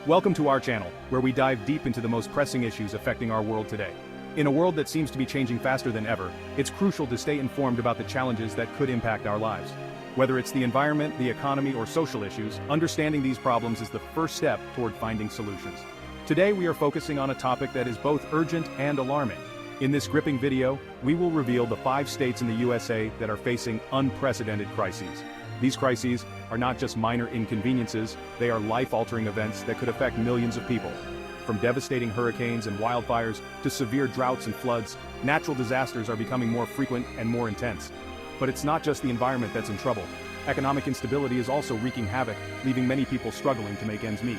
Welcome to our channel, where we dive deep into the most pressing issues affecting our world today. In a world that seems to be changing faster than ever, it's crucial to stay informed about the challenges that could impact our lives. Whether it's the environment, the economy, or social issues, understanding these problems is the first step toward finding solutions. Today we are focusing on a topic that is both urgent and alarming. In this gripping video, we will reveal the 5 states in the USA that are facing unprecedented crises. These crises are not just minor inconveniences, they are life-altering events that could affect millions of people. From devastating hurricanes and wildfires to severe droughts and floods, natural disasters are becoming more frequent and more intense. But it's not just the environment that's in trouble. Economic instability is also wreaking havoc, leaving many people struggling to make ends meet.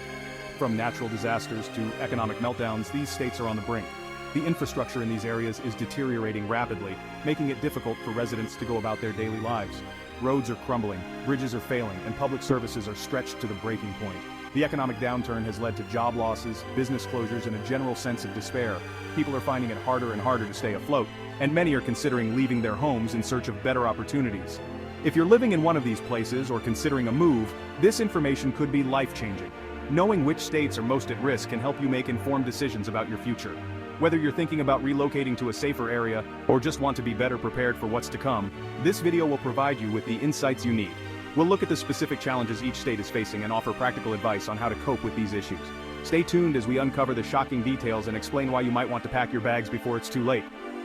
From natural disasters to economic meltdowns, these states are on the brink. The infrastructure in these areas is deteriorating rapidly, making it difficult for residents to go about their daily lives. Roads are crumbling, bridges are failing, and public services are stretched to the breaking point. The economic downturn has led to job losses, business closures, and a general sense of despair. People are finding it harder and harder to stay afloat, and many are considering leaving their homes in search of better opportunities. If you're living in one of these places or considering a move, this information could be life-changing. Knowing which states are most at risk can help you make informed decisions about your future. Whether you're thinking about relocating to a safer area or just want to be better prepared for what's to come, this video will provide you with the insights you need. We'll look at the specific challenges each state is facing and offer practical advice on how to cope with these issues. Stay tuned as we uncover the shocking details and explain why you might want to pack your bags before it's too late.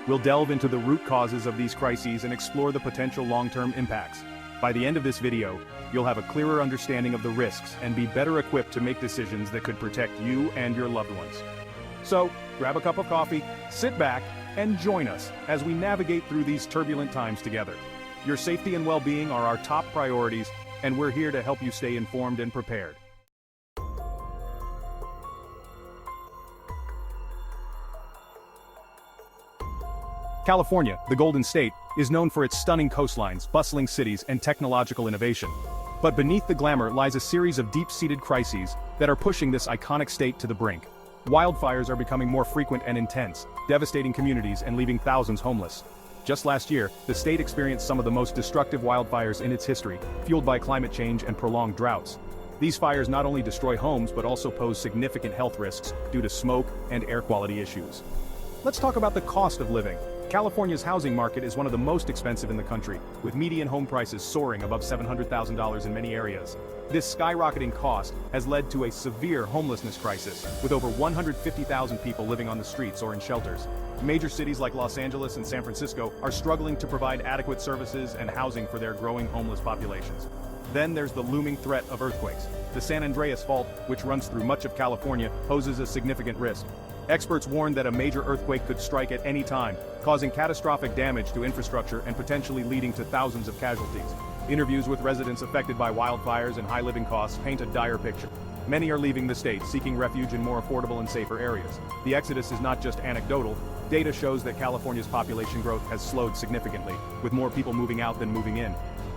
We'll delve into the root causes of these crises and explore the potential long-term impacts. By the end of this video, you'll have a clearer understanding of the risks and be better equipped to make decisions that could protect you and your loved ones. So, grab a cup of coffee, sit back, and join us as we navigate through these turbulent times together. Your safety and well-being are our top priorities, and we're here to help you stay informed and prepared. California, the Golden State, is known for its stunning coastlines, bustling cities, and technological innovation. But beneath the glamour lies a series of deep-seated crises that are pushing this iconic state to the brink. Wildfires are becoming more frequent and intense, devastating communities and leaving thousands homeless. Just last year, the state experienced some of the most destructive wildfires in its history, fueled by climate change and prolonged droughts. These fires not only destroy homes but also pose significant health risks due to smoke and air quality issues. Let's talk about the cost of living. California's housing market is one of the most expensive in the country, with median home prices soaring above $700,000 in many areas. This skyrocketing cost has led to a severe homelessness crisis, with over 150,000 people living on the streets or in shelters. Major cities like Los Angeles and San Francisco are struggling to provide adequate services and housing for their growing homeless populations. Then there's the looming threat of earthquakes. The San Andreas Fault, which runs through much of California, poses a significant risk. Experts warn that a major earthquake could strike at any time, causing catastrophic damage to infrastructure and potentially leading to thousands of casualties. Interviews with residents affected by wildfires and high living costs paint a dire picture. Many are leaving the state, seeking refuge in more affordable and safer areas. The exodus is not just anecdotal. Data shows that California's population growth has slowed significantly, with more people moving out than moving in.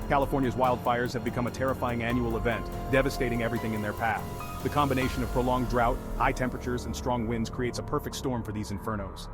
California's wildfires have become a terrifying annual event, devastating everything in their path. The combination of prolonged drought, high temperatures, and strong winds creates a perfect storm for these infernos.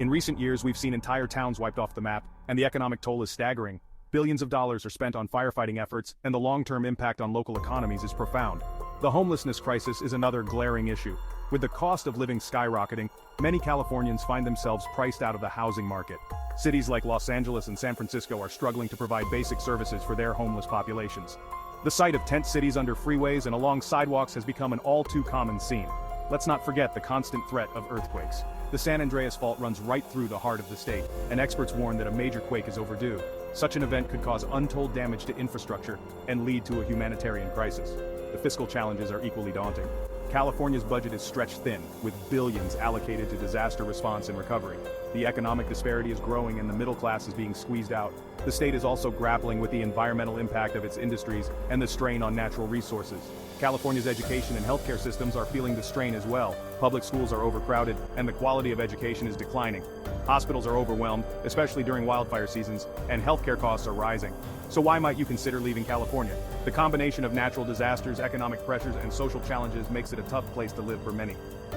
In recent years, we've seen entire towns wiped off the map, and the economic toll is staggering. Billions of dollars are spent on firefighting efforts, and the long-term impact on local economies is profound. The homelessness crisis is another glaring issue. With the cost of living skyrocketing, many Californians find themselves priced out of the housing market. Cities like Los Angeles and San Francisco are struggling to provide basic services for their homeless populations. The sight of tent cities under freeways and along sidewalks has become an all-too-common scene. Let's not forget the constant threat of earthquakes. The San Andreas Fault runs right through the heart of the state, and experts warn that a major quake is overdue. Such an event could cause untold damage to infrastructure and lead to a humanitarian crisis. The fiscal challenges are equally daunting. California's budget is stretched thin, with billions allocated to disaster response and recovery. The economic disparity is growing and the middle class is being squeezed out. The state is also grappling with the environmental impact of its industries and the strain on natural resources. California's education and healthcare systems are feeling the strain as well. Public schools are overcrowded, and the quality of education is declining. Hospitals are overwhelmed, especially during wildfire seasons, and healthcare costs are rising. So why might you consider leaving California? The combination of natural disasters, economic pressures, and social challenges makes it a tough place to live for many.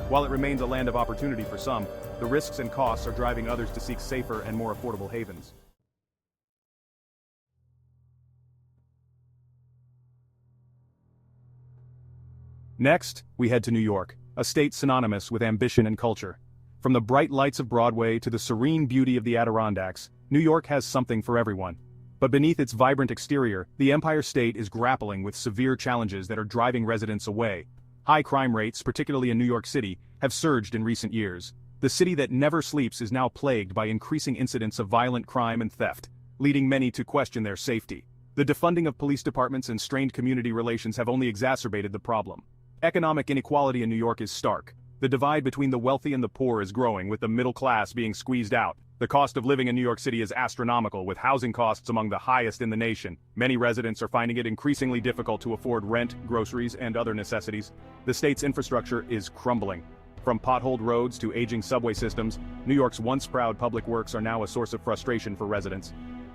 While it remains a land of opportunity for some, the risks and costs are driving others to seek safer and more affordable havens. Next, we head to New York, a state synonymous with ambition and culture. From the bright lights of Broadway to the serene beauty of the Adirondacks, New York has something for everyone. But beneath its vibrant exterior, the Empire State is grappling with severe challenges that are driving residents away. High crime rates, particularly in New York City, have surged in recent years. The city that never sleeps is now plagued by increasing incidents of violent crime and theft, leading many to question their safety. The defunding of police departments and strained community relations have only exacerbated the problem. Economic inequality in New York is stark. The divide between the wealthy and the poor is growing, with the middle class being squeezed out. The cost of living in New York City is astronomical, with housing costs among the highest in the nation. Many residents are finding it increasingly difficult to afford rent, groceries, and other necessities. The state's infrastructure is crumbling. From potholed roads to aging subway systems, New York's once proud public works are now a source of frustration for residents.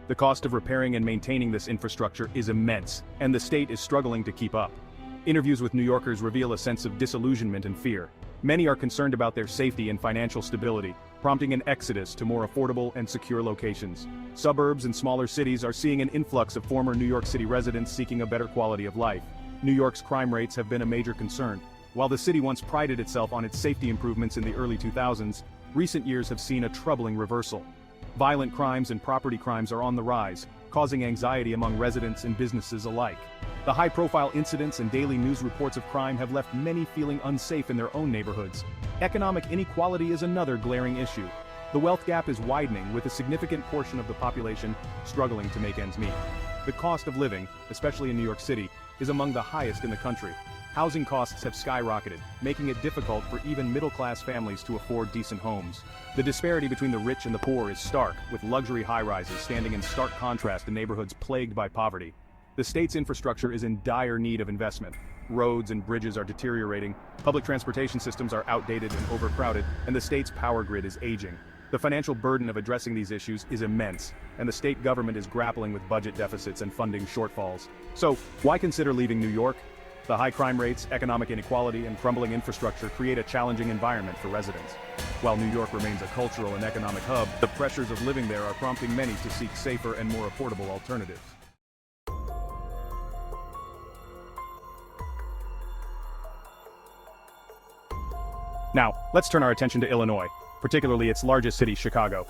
The cost of repairing and maintaining this infrastructure is immense, and the state is struggling to keep up. Interviews with New Yorkers reveal a sense of disillusionment and fear. Many are concerned about their safety and financial stability, prompting an exodus to more affordable and secure locations. Suburbs and smaller cities are seeing an influx of former New York City residents seeking a better quality of life. New York's crime rates have been a major concern. While the city once prided itself on its safety improvements in the early 2000s, recent years have seen a troubling reversal. Violent crimes and property crimes are on the rise, causing anxiety among residents and businesses alike. The high-profile incidents and daily news reports of crime have left many feeling unsafe in their own neighborhoods. Economic inequality is another glaring issue. The wealth gap is widening, with a significant portion of the population struggling to make ends meet. The cost of living, especially in New York City, is among the highest in the country. Housing costs have skyrocketed, making it difficult for even middle-class families to afford decent homes. The disparity between the rich and the poor is stark, with luxury high-rises standing in stark contrast to neighborhoods plagued by poverty. The state's infrastructure is in dire need of investment. Roads and bridges are deteriorating, public transportation systems are outdated and overcrowded, and the state's power grid is aging. The financial burden of addressing these issues is immense, and the state government is grappling with budget deficits and funding shortfalls. So, why consider leaving New York? The high crime rates, economic inequality, and crumbling infrastructure create a challenging environment for residents. While New York remains a cultural and economic hub, the pressures of living there are prompting many to seek safer and more affordable alternatives. Now, let's turn our attention to Illinois, particularly its largest city, Chicago.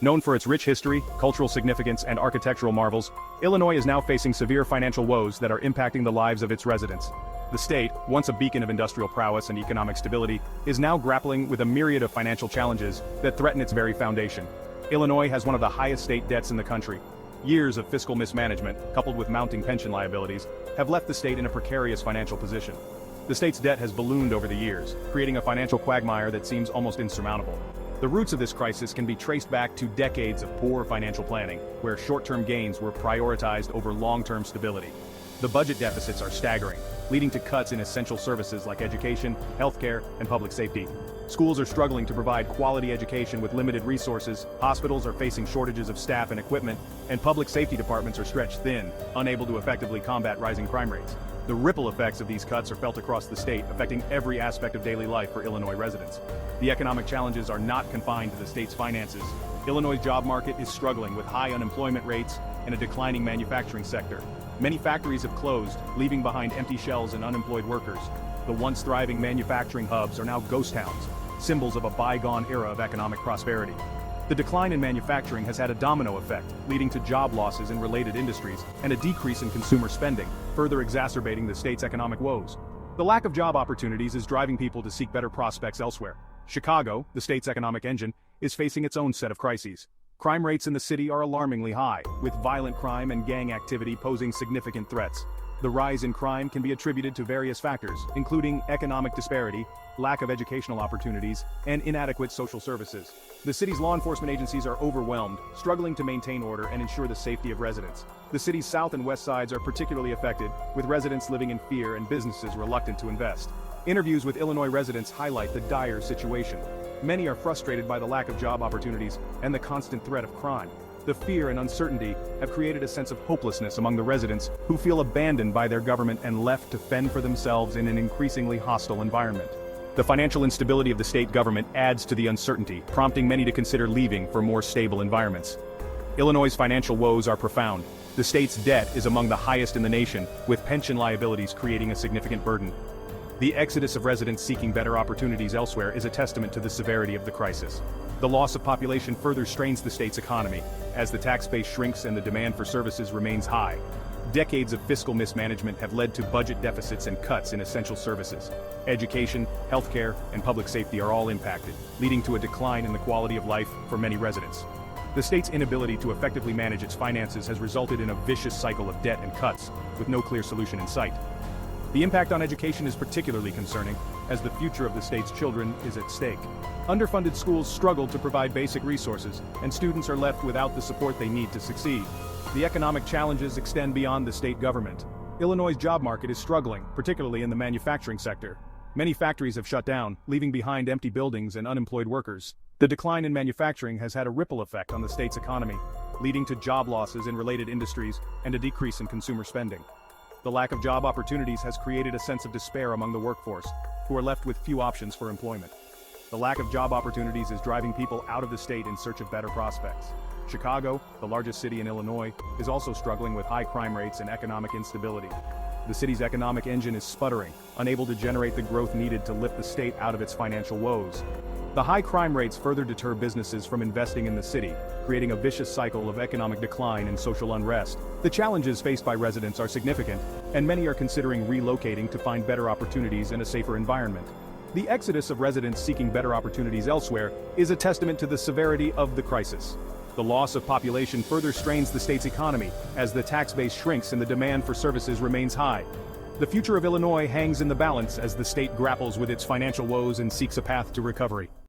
Known for its rich history, cultural significance, and architectural marvels, Illinois is now facing severe financial woes that are impacting the lives of its residents. The state, once a beacon of industrial prowess and economic stability, is now grappling with a myriad of financial challenges that threaten its very foundation. Illinois has one of the highest state debts in the country. Years of fiscal mismanagement, coupled with mounting pension liabilities, have left the state in a precarious financial position. The state's debt has ballooned over the years, creating a financial quagmire that seems almost insurmountable. The roots of this crisis can be traced back to decades of poor financial planning, where short-term gains were prioritized over long-term stability. The budget deficits are staggering, leading to cuts in essential services like education, healthcare, and public safety. Schools are struggling to provide quality education with limited resources, hospitals are facing shortages of staff and equipment, and public safety departments are stretched thin, unable to effectively combat rising crime rates. The ripple effects of these cuts are felt across the state, affecting every aspect of daily life for Illinois residents. The economic challenges are not confined to the state's finances. Illinois' job market is struggling with high unemployment rates and a declining manufacturing sector. Many factories have closed, leaving behind empty shells and unemployed workers. The once thriving manufacturing hubs are now ghost towns, symbols of a bygone era of economic prosperity. The decline in manufacturing has had a domino effect, leading to job losses in related industries and a decrease in consumer spending, further exacerbating the state's economic woes. The lack of job opportunities is driving people to seek better prospects elsewhere. Chicago, the state's economic engine, is facing its own set of crises. Crime rates in the city are alarmingly high, with violent crime and gang activity posing significant threats. The rise in crime can be attributed to various factors, including economic disparity, lack of educational opportunities, and inadequate social services. The city's law enforcement agencies are overwhelmed, struggling to maintain order and ensure the safety of residents. The city's south and west sides are particularly affected, with residents living in fear and businesses reluctant to invest. Interviews with Illinois residents highlight the dire situation. Many are frustrated by the lack of job opportunities and the constant threat of crime. The fear and uncertainty have created a sense of hopelessness among the residents who feel abandoned by their government and left to fend for themselves in an increasingly hostile environment. The financial instability of the state government adds to the uncertainty, prompting many to consider leaving for more stable environments. Illinois' financial woes are profound. The state's debt is among the highest in the nation, with pension liabilities creating a significant burden. The exodus of residents seeking better opportunities elsewhere is a testament to the severity of the crisis. The loss of population further strains the state's economy, as the tax base shrinks and the demand for services remains high. Decades of fiscal mismanagement have led to budget deficits and cuts in essential services. Education, healthcare, and public safety are all impacted, leading to a decline in the quality of life for many residents. The state's inability to effectively manage its finances has resulted in a vicious cycle of debt and cuts, with no clear solution in sight. The impact on education is particularly concerning, as the future of the state's children is at stake. Underfunded schools struggle to provide basic resources, and students are left without the support they need to succeed. The economic challenges extend beyond the state government. Illinois' job market is struggling, particularly in the manufacturing sector. Many factories have shut down, leaving behind empty buildings and unemployed workers. The decline in manufacturing has had a ripple effect on the state's economy, leading to job losses in related industries and a decrease in consumer spending. The lack of job opportunities has created a sense of despair among the workforce, who are left with few options for employment. The lack of job opportunities is driving people out of the state in search of better prospects. Chicago, the largest city in Illinois, is also struggling with high crime rates and economic instability. The city's economic engine is sputtering, unable to generate the growth needed to lift the state out of its financial woes. The high crime rates further deter businesses from investing in the city, creating a vicious cycle of economic decline and social unrest. The challenges faced by residents are significant, and many are considering relocating to find better opportunities and a safer environment. The exodus of residents seeking better opportunities elsewhere is a testament to the severity of the crisis. The loss of population further strains the state's economy, as the tax base shrinks and the demand for services remains high. The future of Illinois hangs in the balance as the state grapples with its financial woes and seeks a path to recovery.